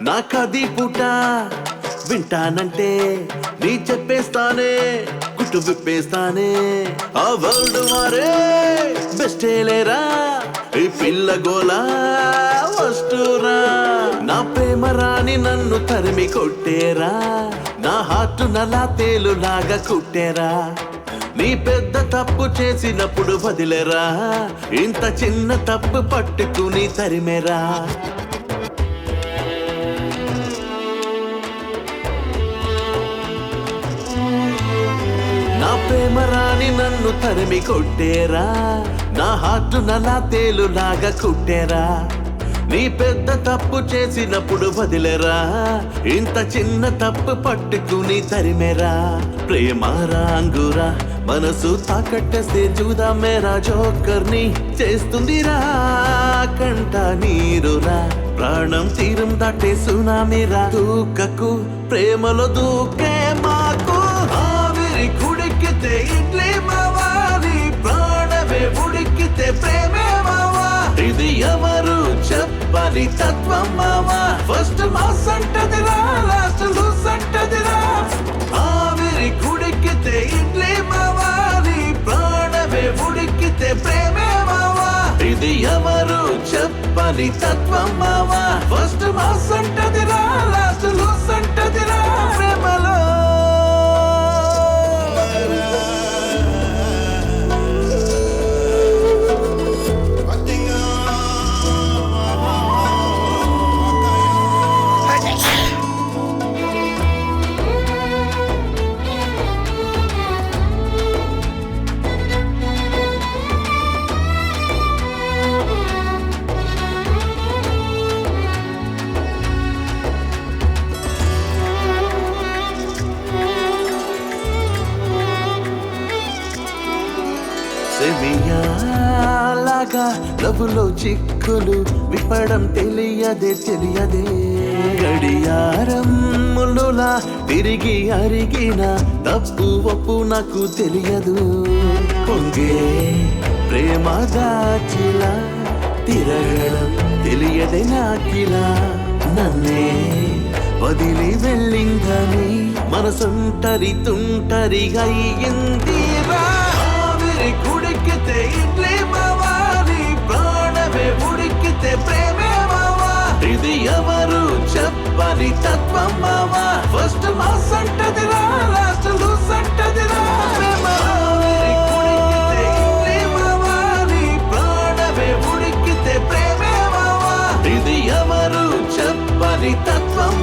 నాకది పుట వింటానంటే నీ చెప్పేస్తానే గుట్టు విప్పేస్తానే ఆ వరల్డ్ మారే బెస్టే లేరా ఈ పిల్ల గోలా వస్తురా నా ప్రేమ రాని నన్ను తరిమి కొట్టేరా నా హార్ట్ నలా తేలులాగా కుట్టేరా నీ పెద్ద తప్పు చేసినప్పుడు వదిలేరా ఇంత చిన్న తప్పు పట్టుకుని తరిమేరా నా ప్రేమ రాని నన్ను తరిమి కొట్టేరా నా హార్ట్ నలా తేలులాగా కుట్టేరా నీ పెద్ద తప్పు చేసినప్పుడు వదిలేరా ఇంత చిన్న తప్పు పట్టుకుని తరిమేరా ప్రేమ రాంగురా మనసు తాకట్టేస్తే చూదా మేరా జోకర్ని చేస్తుందిరా కంట నీరురా ప్రాణం తీరం దాటే సునామీరా దూకకు ప్రేమలో దూకే మాకు ఆవిరి కుడికితే ఇడ్లీ మావా నీ ప్రాణమే ఉడికితే ప్రేమే మావా ఇది ఎవరు చెప్పని తత్వం మావా ఫస్ట్ మాస్ అంటదిరా లాస్ట్ లూస్ అంటదిరా ఆవిరి కుడికితే ఇడ్లీ మావా నీ ప్రాణమే ఉడికితే ప్రేమే మావా ఇది ఎవరు చెప్పని తత్వం మావా ఫస్ట్ మాస్ అంటదిరా లాస్ట్ లూస్ అంటదిరా ప్రేమలో సెమియాలాగా లవ్వులో చిక్కులు విప్పడం తెలియదే గడియారం ముళ్ళులా తిరిగి అరిగిన తప్పు ఒప్పు నాకు తెలియదు కొంగే ప్రేమ దాచిలా తిరగడం తెలియదే నాకిలా నన్నే వదిలి వెళ్ళిందని మనసొంటరి తుంటరి అయ్యిందిరా కుడికితే ఇడ్లీ మావా నీ ప్రాణమే ఉడికితే ప్రేమే మావా ఇది ఎవరు చెప్పని తత్వం మావా ఫస్ట్ మాస్ అంటదిరా లాస్ట్ లూస్ అంటదిరా కుడికితే ఇడ్లీ మావా నీ ప్రాణమే ఉడికితే ప్రేమే మావా ఇది ఎవరు చెప్పని తత్వం